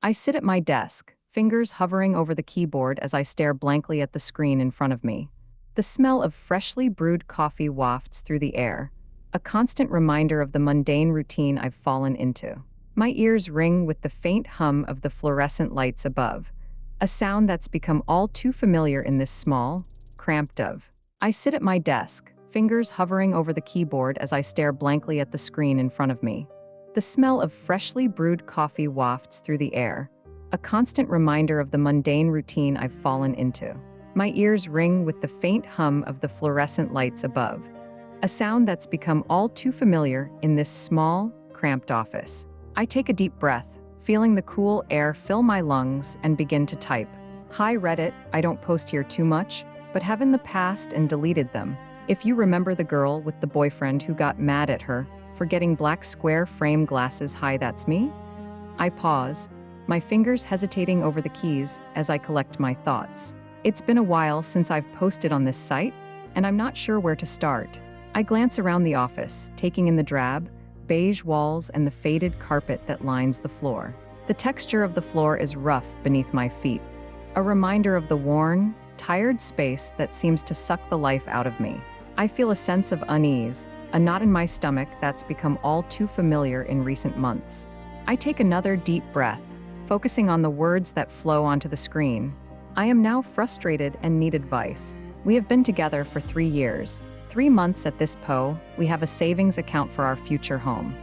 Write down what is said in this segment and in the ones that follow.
I sit at my desk, fingers hovering over the keyboard as I stare blankly at the screen in front of me. The smell of freshly brewed coffee wafts through the air, a constant reminder of the mundane routine I've fallen into. My ears ring with the faint hum of the fluorescent lights above, a sound that's become all too familiar in this small, cramped of. I sit at my desk, fingers hovering over the keyboard as I stare blankly at the screen in front of me. The smell of freshly brewed coffee wafts through the air, a constant reminder of the mundane routine I've fallen into. My ears ring with the faint hum of the fluorescent lights above, a sound that's become all too familiar in this small, cramped office. I take a deep breath, feeling the cool air fill my lungs and begin to type. Hi Reddit, I don't post here too much, but have in the past and deleted them. If you remember the girl with the boyfriend who got mad at her for getting black square frame glasses, hi, that's me? I pause, my fingers hesitating over the keys as I collect my thoughts. It's been a while since I've posted on this site, and I'm not sure where to start. I glance around the office, taking in the drab, beige walls and the faded carpet that lines the floor. The texture of the floor is rough beneath my feet, a reminder of the worn, tired space that seems to suck the life out of me. I feel a sense of unease, a knot in my stomach that's become all too familiar in recent months. I take another deep breath, focusing on the words that flow onto the screen. I am now frustrated and need advice. We have been together for 3 years. 3 months at this we have a savings account for our future home.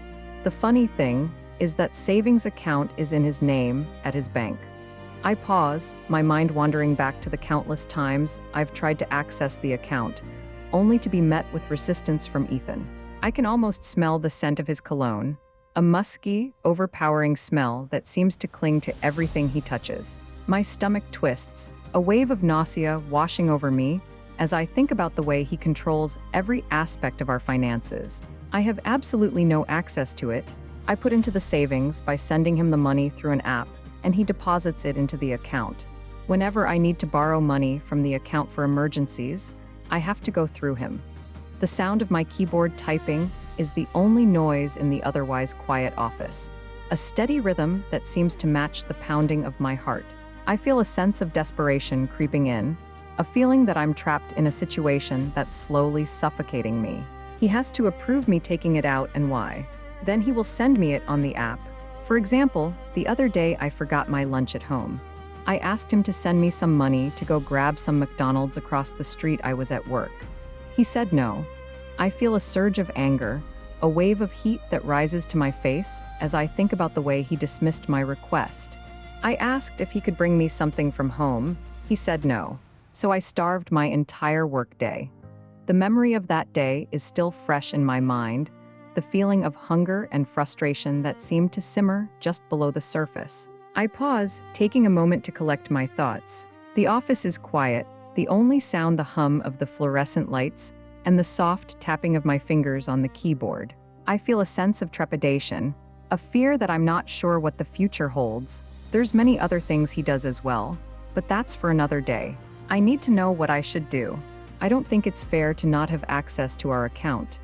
The funny thing is that savings account is in his name at his bank. I pause, my mind wandering back to the countless times I've tried to access the account, only to be met with resistance from Ethan. I can almost smell the scent of his cologne, a musky, overpowering smell that seems to cling to everything he touches. My stomach twists, a wave of nausea washing over me as I think about the way he controls every aspect of our finances. I have absolutely no access to it. I put into the savings by sending him the money through an app, and he deposits it into the account. Whenever I need to borrow money from the account for emergencies, I have to go through him. The sound of my keyboard typing is the only noise in the otherwise quiet office, a steady rhythm that seems to match the pounding of my heart. I feel a sense of desperation creeping in, a feeling that I'm trapped in a situation that's slowly suffocating me. He has to approve me taking it out and why. Then he will send me it on the app. For example, the other day I forgot my lunch at home. I asked him to send me some money to go grab some McDonald's across the street. I was at work. He said no. I feel a surge of anger, a wave of heat that rises to my face as I think about the way he dismissed my request. I asked if he could bring me something from home. He said no. So I starved my entire workday. The memory of that day is still fresh in my mind, the feeling of hunger and frustration that seemed to simmer just below the surface. I pause, taking a moment to collect my thoughts. The office is quiet, the only sound the hum of the fluorescent lights and the soft tapping of my fingers on the keyboard. I feel a sense of trepidation, a fear that I'm not sure what the future holds. There's many other things he does as well, but that's for another day. I need to know what I should do. I don't think it's fair to not have access to our account.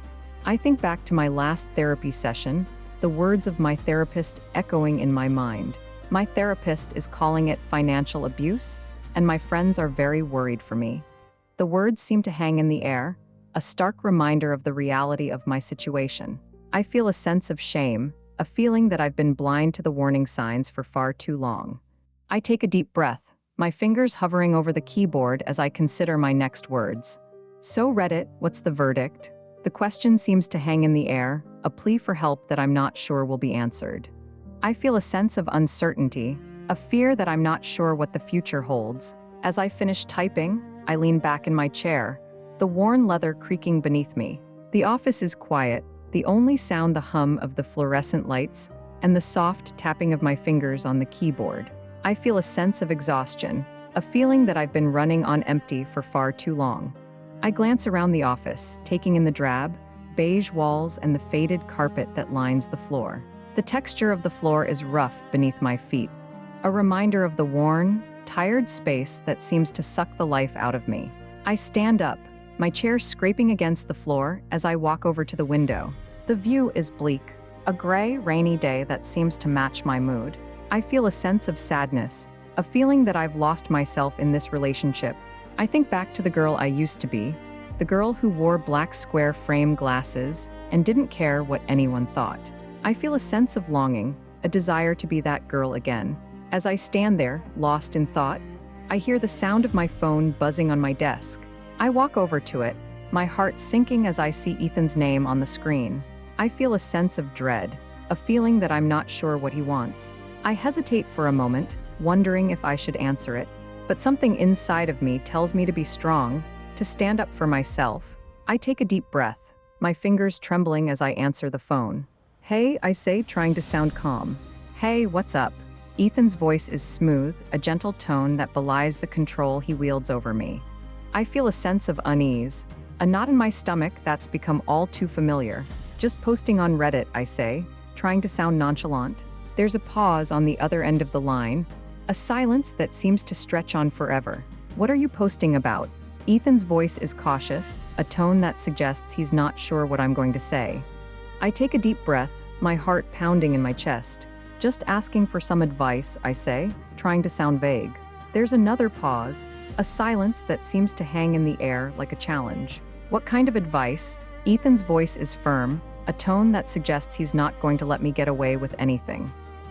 I think back to my last therapy session, the words of my therapist echoing in my mind. My therapist is calling it financial abuse, and my friends are very worried for me. The words seem to hang in the air, a stark reminder of the reality of my situation. I feel a sense of shame, a feeling that I've been blind to the warning signs for far too long. I take a deep breath, my fingers hovering over the keyboard as I consider my next words. So Reddit, what's the verdict? The question seems to hang in the air, a plea for help that I'm not sure will be answered. I feel a sense of uncertainty, a fear that I'm not sure what the future holds. As I finish typing, I lean back in my chair, the worn leather creaking beneath me. The office is quiet, the only sound the hum of the fluorescent lights and the soft tapping of my fingers on the keyboard. I feel a sense of exhaustion, a feeling that I've been running on empty for far too long. I glance around the office, taking in the drab, beige walls and the faded carpet that lines the floor. The texture of the floor is rough beneath my feet, a reminder of the worn, tired space that seems to suck the life out of me. I stand up, my chair scraping against the floor as I walk over to the window. The view is bleak, a gray, rainy day that seems to match my mood. I feel a sense of sadness, a feeling that I've lost myself in this relationship. I think back to the girl I used to be, the girl who wore black square frame glasses and didn't care what anyone thought. I feel a sense of longing, a desire to be that girl again. As I stand there, lost in thought, I hear the sound of my phone buzzing on my desk. I walk over to it, my heart sinking as I see Ethan's name on the screen. I feel a sense of dread, a feeling that I'm not sure what he wants. I hesitate for a moment, wondering if I should answer it, but something inside of me tells me to be strong, to stand up for myself. I take a deep breath, my fingers trembling as I answer the phone. "Hey," I say, trying to sound calm. "Hey, what's up?" Ethan's voice is smooth, a gentle tone that belies the control he wields over me. I feel a sense of unease, a knot in my stomach that's become all too familiar. "Just posting on Reddit," I say, trying to sound nonchalant. There's a pause on the other end of the line, a silence that seems to stretch on forever. "What are you posting about?" Ethan's voice is cautious, a tone that suggests he's not sure what I'm going to say. I take a deep breath, my heart pounding in my chest. "Just asking for some advice," I say, trying to sound vague. There's another pause, a silence that seems to hang in the air like a challenge. "What kind of advice?" Ethan's voice is firm, a tone that suggests he's not going to let me get away with anything.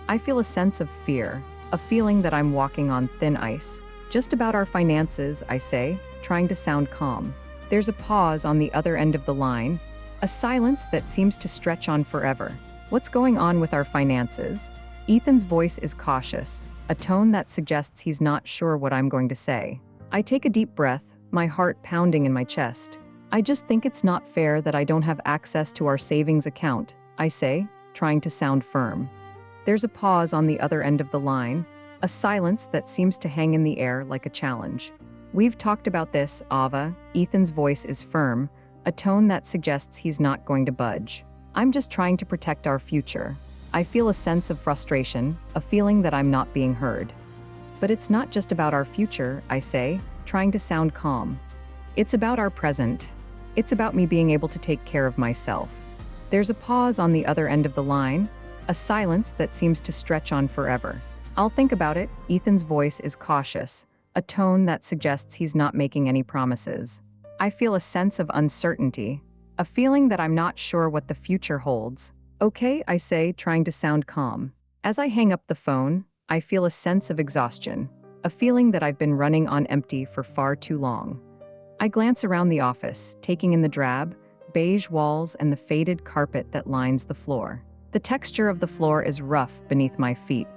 I feel a sense of fear, a feeling that I'm walking on thin ice. "Just about our finances," I say, trying to sound calm. There's a pause on the other end of the line, a silence that seems to stretch on forever. "What's going on with our finances?" Ethan's voice is cautious, a tone that suggests he's not sure what I'm going to say. I take a deep breath, my heart pounding in my chest. "I just think it's not fair that I don't have access to our savings account," I say, trying to sound firm. There's a pause on the other end of the line, a silence that seems to hang in the air like a challenge. "We've talked about this, Ava." Ethan's voice is firm, a tone that suggests he's not going to budge. "I'm just trying to protect our future." I feel a sense of frustration, a feeling that I'm not being heard. "But it's not just about our future," I say, trying to sound calm. "It's about our present. It's about me being able to take care of myself." There's a pause on the other end of the line, a silence that seems to stretch on forever. "I'll think about it." Ethan's voice is cautious, a tone that suggests he's not making any promises. I feel a sense of uncertainty, a feeling that I'm not sure what the future holds. "Okay," I say, trying to sound calm. As I hang up the phone, I feel a sense of exhaustion, a feeling that I've been running on empty for far too long. I glance around the office, taking in the drab, beige walls and the faded carpet that lines the floor. The texture of the floor is rough beneath my feet,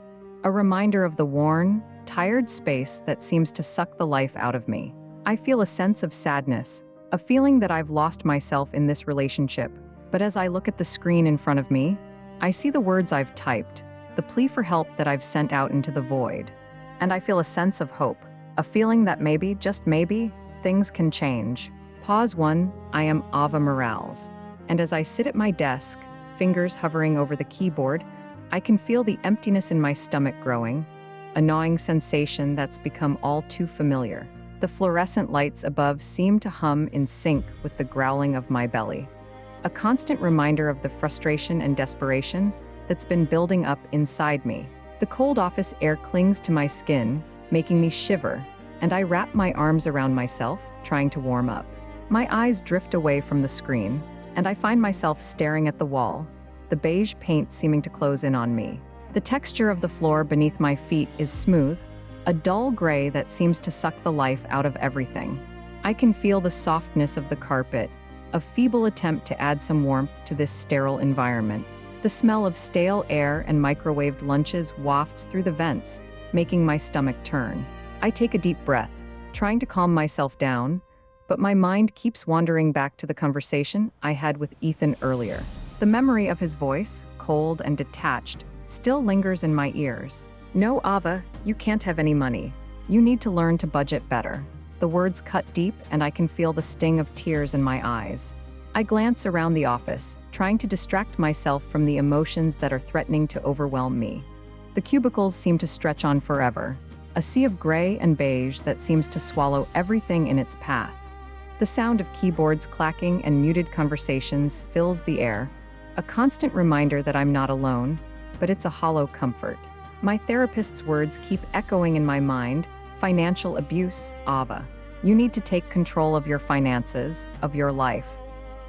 a reminder of the worn, tired space that seems to suck the life out of me. I feel a sense of sadness, a feeling that I've lost myself in this relationship. But as I look at the screen in front of me, I see the words I've typed, the plea for help that I've sent out into the void. And I feel a sense of hope, a feeling that maybe, just maybe, things can change. Pause 1, I am Ava Morales. And as I sit at my desk, fingers hovering over the keyboard, I can feel the emptiness in my stomach growing, a gnawing sensation that's become all too familiar. The fluorescent lights above seem to hum in sync with the growling of my belly. A constant reminder of the frustration and desperation that's been building up inside me. The cold office air clings to my skin, making me shiver, and I wrap my arms around myself, trying to warm up. My eyes drift away from the screen, and I find myself staring at the wall, the beige paint seeming to close in on me. The texture of the floor beneath my feet is smooth, a dull gray that seems to suck the life out of everything. I can feel the softness of the carpet, a feeble attempt to add some warmth to this sterile environment. The smell of stale air and microwaved lunches wafts through the vents, making my stomach turn. I take a deep breath, trying to calm myself down, but my mind keeps wandering back to the conversation I had with Ethan earlier. The memory of his voice, cold and detached, still lingers in my ears. "No, Ava, you can't have any money. You need to learn to budget better." The words cut deep, and I can feel the sting of tears in my eyes. I glance around the office, trying to distract myself from the emotions that are threatening to overwhelm me. The cubicles seem to stretch on forever, a sea of gray and beige that seems to swallow everything in its path. The sound of keyboards clacking and muted conversations fills the air, a constant reminder that I'm not alone, but it's a hollow comfort. My therapist's words keep echoing in my mind. Financial abuse, Ava. You need to take control of your finances, of your life.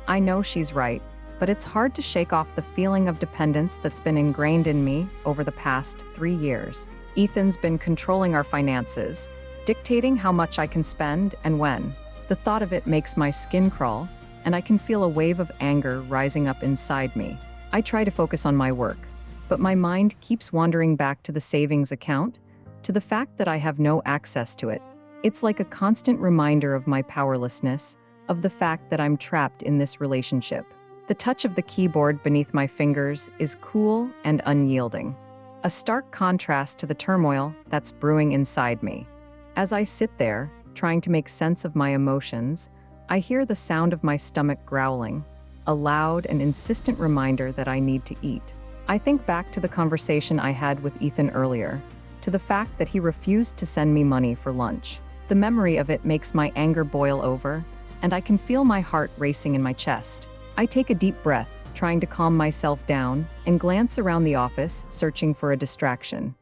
I know she's right, but it's hard to shake off the feeling of dependence that's been ingrained in me over the past 3 years. Ethan's been controlling our finances, dictating how much I can spend and when. The thought of it makes my skin crawl, and I can feel a wave of anger rising up inside me. I try to focus on my work, but my mind keeps wandering back to the savings account, to the fact that I have no access to it. It's like a constant reminder of my powerlessness, of the fact that I'm trapped in this relationship. The touch of the keyboard beneath my fingers is cool and unyielding, a stark contrast to the turmoil that's brewing inside me. As I sit there, trying to make sense of my emotions, I hear the sound of my stomach growling, a loud and insistent reminder that I need to eat. I think back to the conversation I had with Ethan earlier, to the fact that he refused to send me money for lunch. The memory of it makes my anger boil over, and I can feel my heart racing in my chest. I take a deep breath, trying to calm myself down, and glance around the office, searching for a distraction.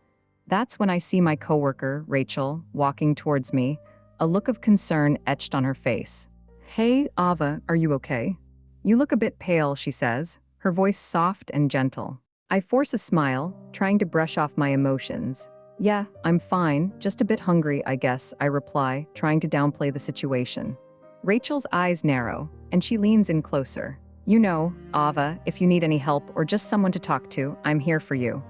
That's when I see my coworker, Rachel, walking towards me, a look of concern etched on her face. "Hey, Ava, are you okay? You look a bit pale," she says, her voice soft and gentle. I force a smile, trying to brush off my emotions. "Yeah, I'm fine, just a bit hungry, I guess," I reply, trying to downplay the situation. Rachel's eyes narrow, and she leans in closer. "You know, Ava, if you need any help or just someone to talk to, I'm here for you.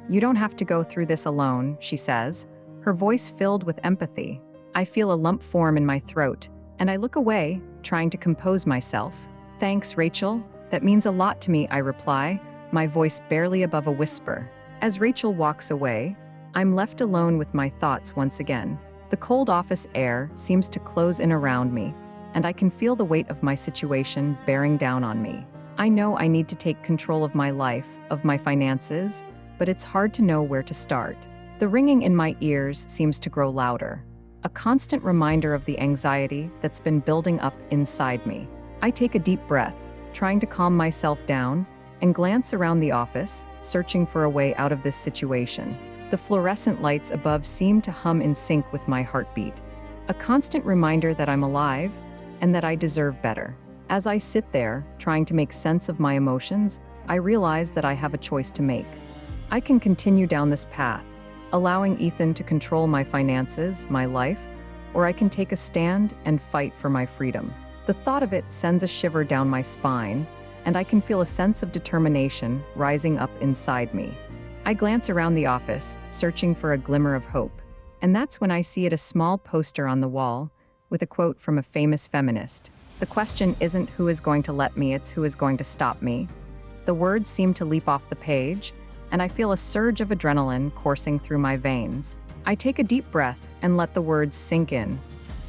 You don't have to go through this alone," she says, her voice filled with empathy. I feel a lump form in my throat, and I look away, trying to compose myself. "Thanks, Rachel. That means a lot to me," I reply, my voice barely above a whisper. As Rachel walks away, I'm left alone with my thoughts once again. The cold office air seems to close in around me, and I can feel the weight of my situation bearing down on me. I know I need to take control of my life, of my finances, but it's hard to know where to start. The ringing in my ears seems to grow louder, a constant reminder of the anxiety that's been building up inside me. I take a deep breath, trying to calm myself down, and glance around the office, searching for a way out of this situation. The fluorescent lights above seem to hum in sync with my heartbeat, a constant reminder that I'm alive and that I deserve better. As I sit there, trying to make sense of my emotions, I realize that I have a choice to make. I can continue down this path, allowing Ethan to control my finances, my life, or I can take a stand and fight for my freedom. The thought of it sends a shiver down my spine, and I can feel a sense of determination rising up inside me. I glance around the office, searching for a glimmer of hope, and that's when I see a small poster on the wall with a quote from a famous feminist. "The question isn't who is going to let me, it's who is going to stop me." The words seem to leap off the page, and I feel a surge of adrenaline coursing through my veins. I take a deep breath and let the words sink in.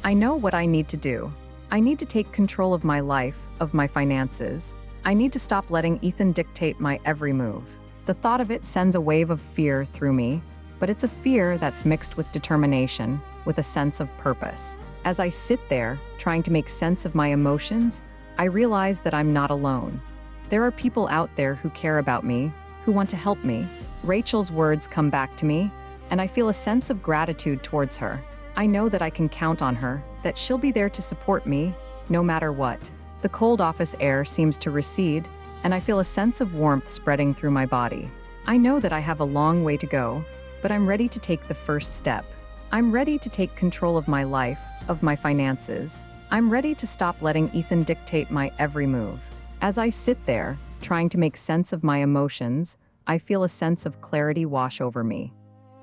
I know what I need to do. I need to take control of my life, of my finances. I need to stop letting Ethan dictate my every move. The thought of it sends a wave of fear through me, but it's a fear that's mixed with determination, with a sense of purpose. As I sit there, trying to make sense of my emotions, I realize that I'm not alone. There are people out there who care about me, who want to help me. Rachel's words come back to me, and I feel a sense of gratitude towards her. I know that I can count on her, that she'll be there to support me, no matter what. The cold office air seems to recede, and I feel a sense of warmth spreading through my body. I know that I have a long way to go, but I'm ready to take the first step. I'm ready to take control of my life, of my finances. I'm ready to stop letting Ethan dictate my every move. As I sit there, trying to make sense of my emotions, I feel a sense of clarity wash over me.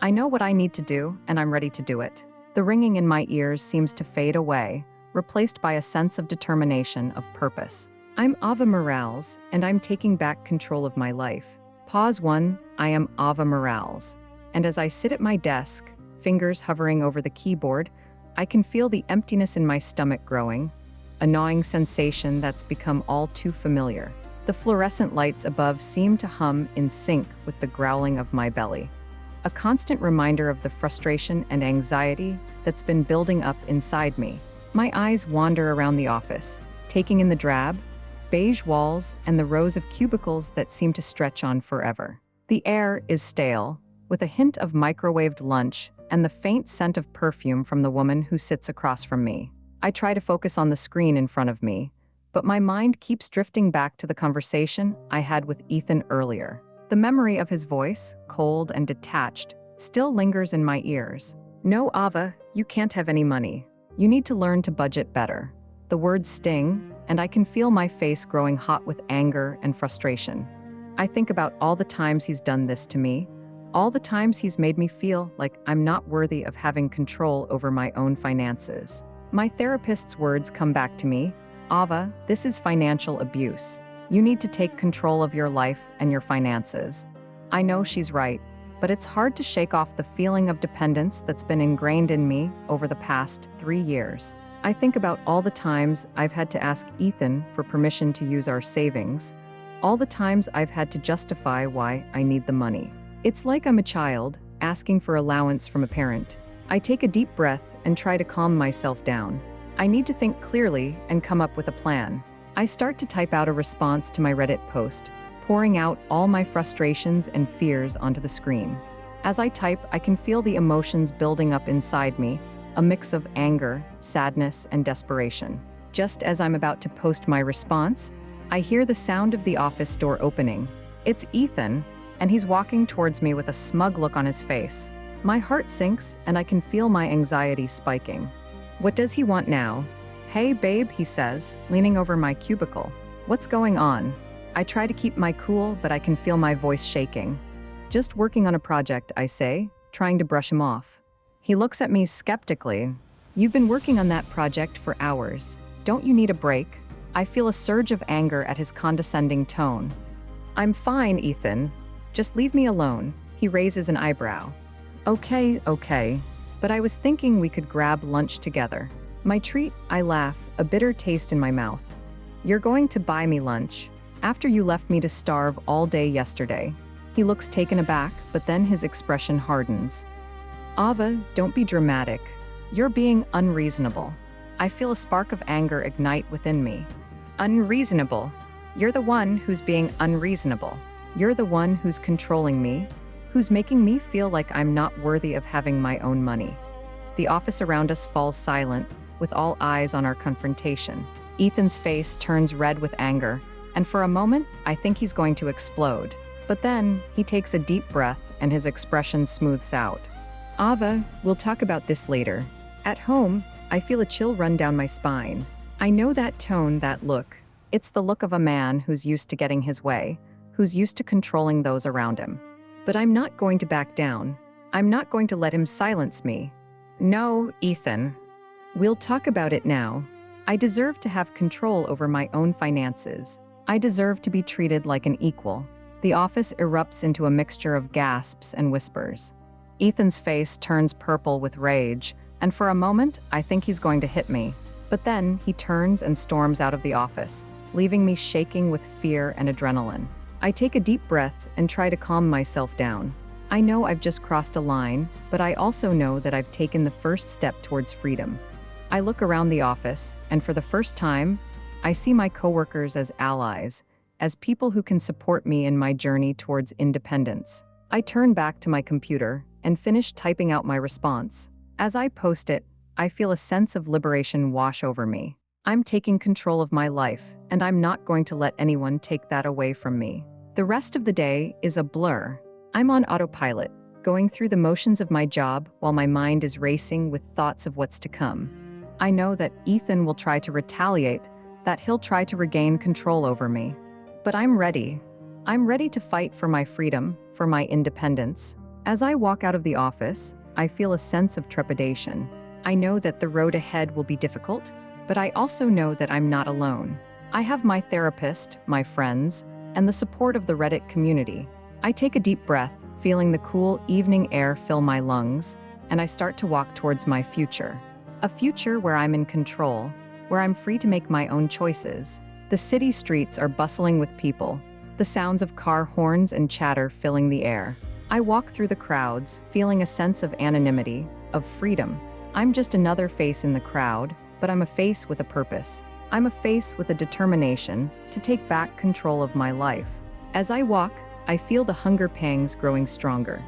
I know what I need to do, and I'm ready to do it. The ringing in my ears seems to fade away, replaced by a sense of determination, of purpose. I'm Ava Morales, and I'm taking back control of my life. Pause 1, I am Ava Morales. And as I sit at my desk, fingers hovering over the keyboard, I can feel the emptiness in my stomach growing, a gnawing sensation that's become all too familiar. The fluorescent lights above seem to hum in sync with the growling of my belly, a constant reminder of the frustration and anxiety that's been building up inside me. My eyes wander around the office, taking in the drab, beige walls and the rows of cubicles that seem to stretch on forever. The air is stale, with a hint of microwaved lunch and the faint scent of perfume from the woman who sits across from me. I try to focus on the screen in front of me, but my mind keeps drifting back to the conversation I had with Ethan earlier. The memory of his voice, cold and detached, still lingers in my ears. "No, Ava, you can't have any money. You need to learn to budget better." The words sting, and I can feel my face growing hot with anger and frustration. I think about all the times he's done this to me, all the times he's made me feel like I'm not worthy of having control over my own finances. My therapist's words come back to me. "Ava, this is financial abuse. You need to take control of your life and your finances." I know she's right, but it's hard to shake off the feeling of dependence that's been ingrained in me over the past 3 years. I think about all the times I've had to ask Ethan for permission to use our savings, all the times I've had to justify why I need the money. It's like I'm a child, asking for allowance from a parent. I take a deep breath and try to calm myself down. I need to think clearly and come up with a plan. I start to type out a response to my Reddit post, pouring out all my frustrations and fears onto the screen. As I type, I can feel the emotions building up inside me, a mix of anger, sadness, and desperation. Just as I'm about to post my response, I hear the sound of the office door opening. It's Ethan, and he's walking towards me with a smug look on his face. My heart sinks, and I can feel my anxiety spiking. "What does he want now?" "Hey, babe," he says, leaning over my cubicle. "What's going on?" I try to keep my cool, but I can feel my voice shaking. "Just working on a project," I say, trying to brush him off. He looks at me skeptically. "You've been working on that project for hours. Don't you need a break?" I feel a surge of anger at his condescending tone. "I'm fine, Ethan. Just leave me alone." He raises an eyebrow. Okay, but I was thinking we could grab lunch together." My treat, I laugh, a bitter taste in my mouth. "You're going to buy me lunch? After you left me to starve all day yesterday." He looks taken aback, but then his expression hardens. "Ava, don't be dramatic. You're being unreasonable." I feel a spark of anger ignite within me. "Unreasonable? You're the one who's being unreasonable. You're the one who's controlling me, who's making me feel like I'm not worthy of having my own money." The office around us falls silent, with all eyes on our confrontation. Ethan's face turns red with anger, and for a moment, I think he's going to explode. But then, he takes a deep breath and his expression smooths out. "Ava, we'll talk about this later." At home, I feel a chill run down my spine. I know that tone, that look. It's the look of a man who's used to getting his way, who's used to controlling those around him. But I'm not going to back down. I'm not going to let him silence me. "No, Ethan. We'll talk about it now. I deserve to have control over my own finances. I deserve to be treated like an equal." The office erupts into a mixture of gasps and whispers. Ethan's face turns purple with rage, and for a moment, I think he's going to hit me. But then, he turns and storms out of the office, leaving me shaking with fear and adrenaline. I take a deep breath and try to calm myself down. I know I've just crossed a line, but I also know that I've taken the first step towards freedom. I look around the office, and for the first time, I see my coworkers as allies, as people who can support me in my journey towards independence. I turn back to my computer and finish typing out my response. As I post it, I feel a sense of liberation wash over me. I'm taking control of my life, and I'm not going to let anyone take that away from me. The rest of the day is a blur. I'm on autopilot, going through the motions of my job while my mind is racing with thoughts of what's to come. I know that Ethan will try to retaliate, that he'll try to regain control over me. But I'm ready. I'm ready to fight for my freedom, for my independence. As I walk out of the office, I feel a sense of trepidation. I know that the road ahead will be difficult, but I also know that I'm not alone. I have my therapist, my friends, and the support of the Reddit community. I take a deep breath, feeling the cool evening air fill my lungs, and I start to walk towards my future. A future where I'm in control, where I'm free to make my own choices. The city streets are bustling with people, the sounds of car horns and chatter filling the air. I walk through the crowds, feeling a sense of anonymity, of freedom. I'm just another face in the crowd, but I'm a face with a purpose. I'm a face with a determination to take back control of my life. As I walk, I feel the hunger pangs growing stronger.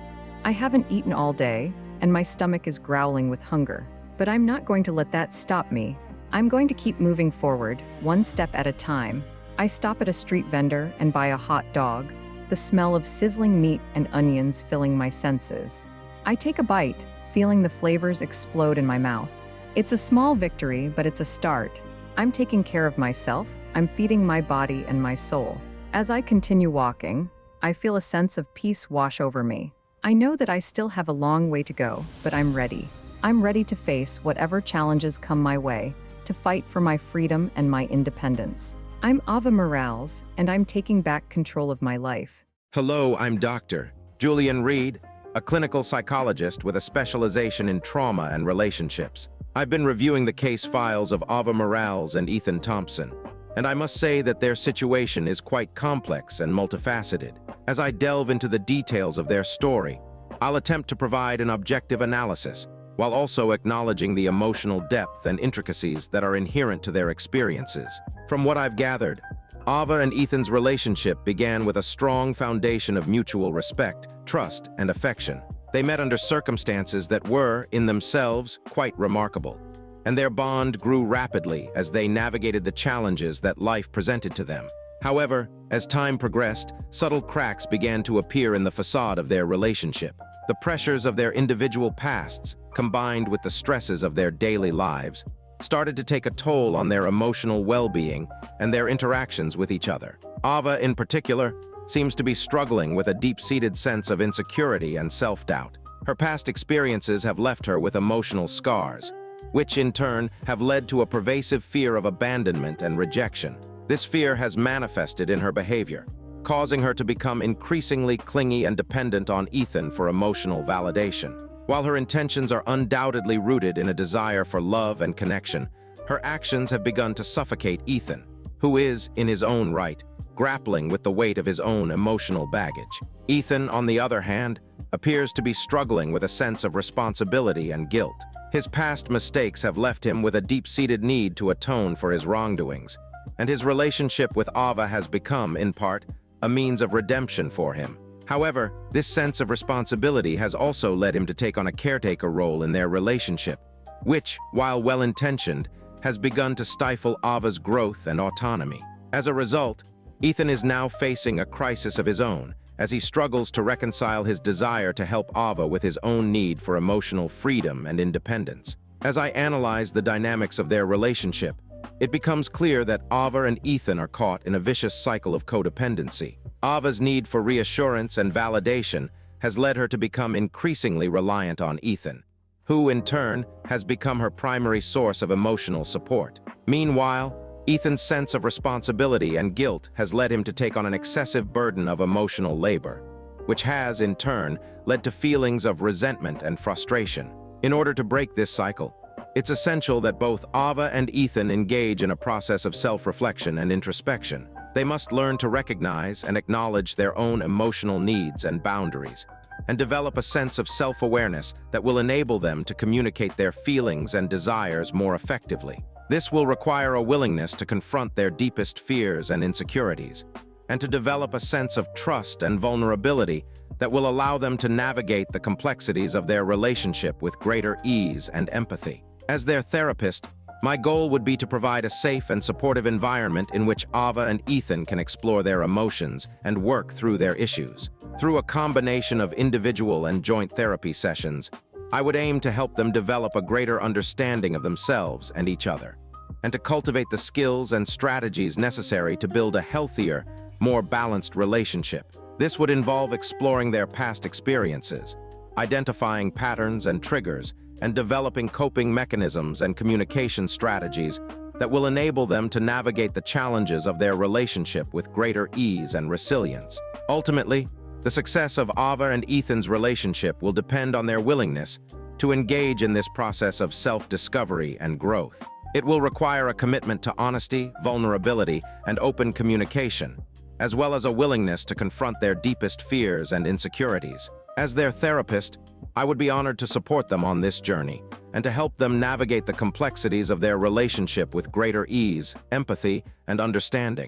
I haven't eaten all day, and my stomach is growling with hunger. But I'm not going to let that stop me. I'm going to keep moving forward, one step at a time. I stop at a street vendor and buy a hot dog, the smell of sizzling meat and onions filling my senses. I take a bite, feeling the flavors explode in my mouth. It's a small victory, but it's a start. I'm taking care of myself, I'm feeding my body and my soul. As I continue walking, I feel a sense of peace wash over me. I know that I still have a long way to go, but I'm ready. I'm ready to face whatever challenges come my way, to fight for my freedom and my independence. I'm Ava Morales, and I'm taking back control of my life. Hello, I'm Dr. Julian Reed, a clinical psychologist with a specialization in trauma and relationships. I've been reviewing the case files of Ava Morales and Ethan Thompson, and I must say that their situation is quite complex and multifaceted. As I delve into the details of their story, I'll attempt to provide an objective analysis, while also acknowledging the emotional depth and intricacies that are inherent to their experiences. From what I've gathered, Ava and Ethan's relationship began with a strong foundation of mutual respect, trust, and affection. They met under circumstances that were, in themselves, quite remarkable, and their bond grew rapidly as they navigated the challenges that life presented to them. However, as time progressed, subtle cracks began to appear in the facade of their relationship. The pressures of their individual pasts, combined with the stresses of their daily lives, started to take a toll on their emotional well-being and their interactions with each other. Ava, in particular, seems to be struggling with a deep-seated sense of insecurity and self-doubt. Her past experiences have left her with emotional scars, which in turn have led to a pervasive fear of abandonment and rejection. This fear has manifested in her behavior, causing her to become increasingly clingy and dependent on Ethan for emotional validation. While her intentions are undoubtedly rooted in a desire for love and connection, her actions have begun to suffocate Ethan, who is, in his own right, grappling with the weight of his own emotional baggage. Ethan, on the other hand, appears to be struggling with a sense of responsibility and guilt. His past mistakes have left him with a deep-seated need to atone for his wrongdoings, and his relationship with Ava has become, in part, a means of redemption for him. However, this sense of responsibility has also led him to take on a caretaker role in their relationship, which, while well-intentioned, has begun to stifle Ava's growth and autonomy. As a result, Ethan is now facing a crisis of his own, as he struggles to reconcile his desire to help Ava with his own need for emotional freedom and independence. As I analyze the dynamics of their relationship, it becomes clear that Ava and Ethan are caught in a vicious cycle of codependency. Ava's need for reassurance and validation has led her to become increasingly reliant on Ethan, who, in turn, has become her primary source of emotional support. Meanwhile, Ethan's sense of responsibility and guilt has led him to take on an excessive burden of emotional labor, which has, in turn, led to feelings of resentment and frustration. In order to break this cycle, it's essential that both Ava and Ethan engage in a process of self-reflection and introspection. They must learn to recognize and acknowledge their own emotional needs and boundaries, and develop a sense of self-awareness that will enable them to communicate their feelings and desires more effectively. This will require a willingness to confront their deepest fears and insecurities, and to develop a sense of trust and vulnerability that will allow them to navigate the complexities of their relationship with greater ease and empathy. As their therapist, my goal would be to provide a safe and supportive environment in which Ava and Ethan can explore their emotions and work through their issues. Through a combination of individual and joint therapy sessions, I would aim to help them develop a greater understanding of themselves and each other, and to cultivate the skills and strategies necessary to build a healthier, more balanced relationship. This would involve exploring their past experiences, identifying patterns and triggers, and developing coping mechanisms and communication strategies that will enable them to navigate the challenges of their relationship with greater ease and resilience. Ultimately, the success of Ava and Ethan's relationship will depend on their willingness to engage in this process of self-discovery and growth. It will require a commitment to honesty, vulnerability, and open communication, as well as a willingness to confront their deepest fears and insecurities. As their therapist, I would be honored to support them on this journey and to help them navigate the complexities of their relationship with greater ease, empathy, and understanding.